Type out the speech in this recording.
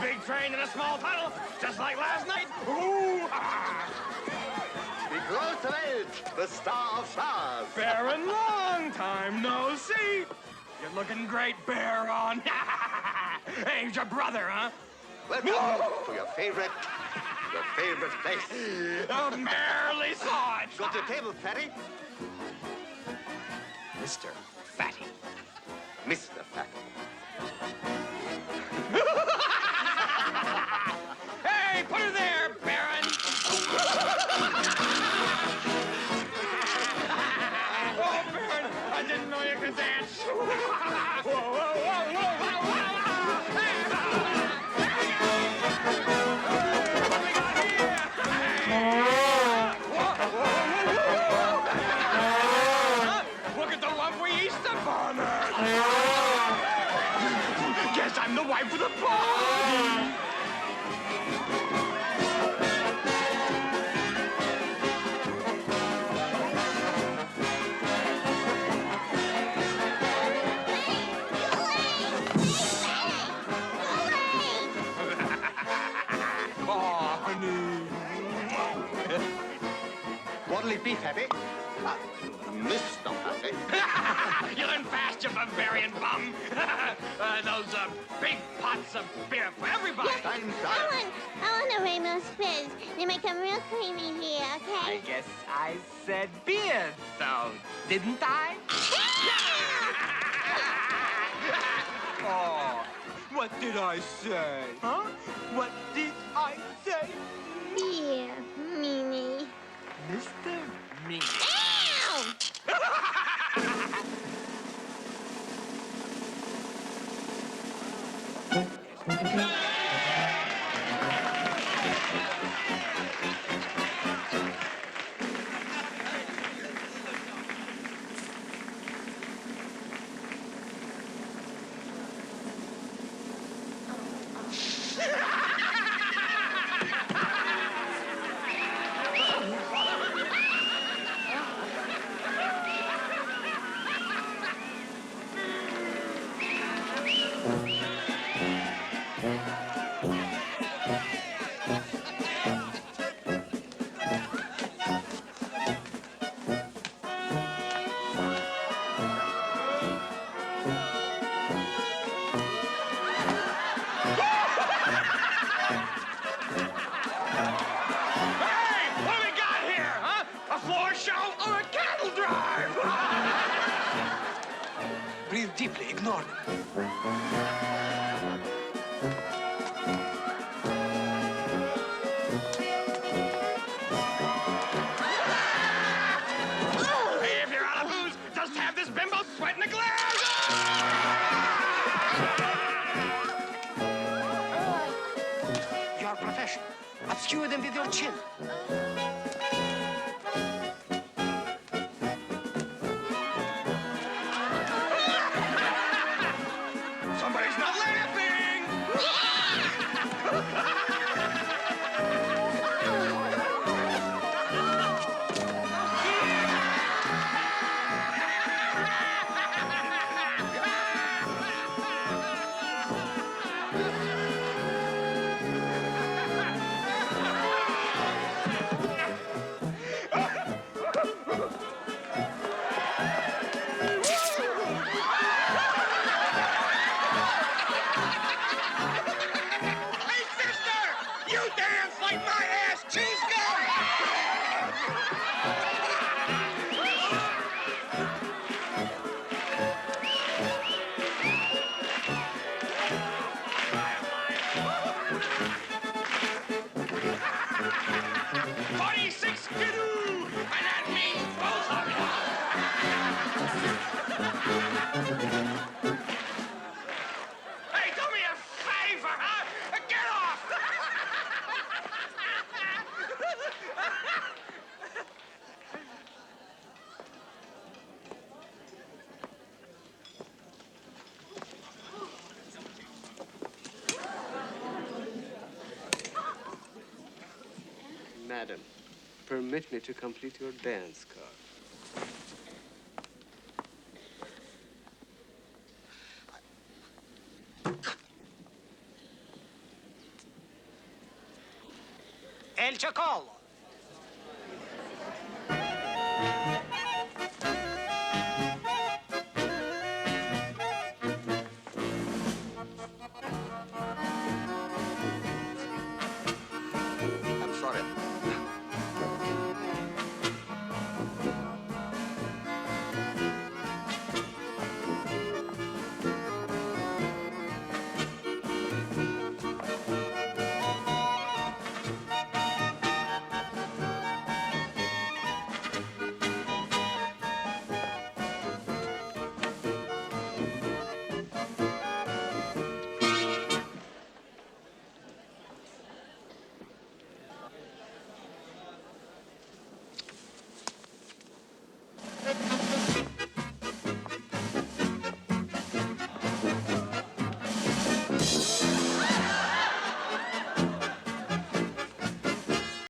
big train in a small tunnel, just like last night. Ooh! The große Welt, the star of stars. Baron, long time no see. You're looking great, Baron. Hey, he's your brother, huh? Welcome to your favorite place. Barely saw it. Go to the table, Fatty. Mr. Fatty. Mr. Fatty. Hey, put her there, Baron. Oh, Baron, I didn't know you could dance. Whoa, whoa, whoa, whoa, whoa, whoa. What we got here? Look at the lovely Easter bonnet. Guess I'm the wife of the party. Oh, honey. What'll it be, Fatty? Mr. Fatty. You learn fast, you Bavarian bum. Those big pots of beer for everybody. I want a rainbow spritz. They make them real creamy here, okay? I guess I said beer, though, didn't I? Oh, what did I say? Huh? What did I say? Beer, Mimi. Mr. Mean. Ow! Breathe deeply, ignore them. Hey, if you're out of booze, just have this bimbo sweat in the glass! Your profession. Obscure them with your chin. Somebody's not laughing! Madam, permit me to complete your dance card. del Cioccollo.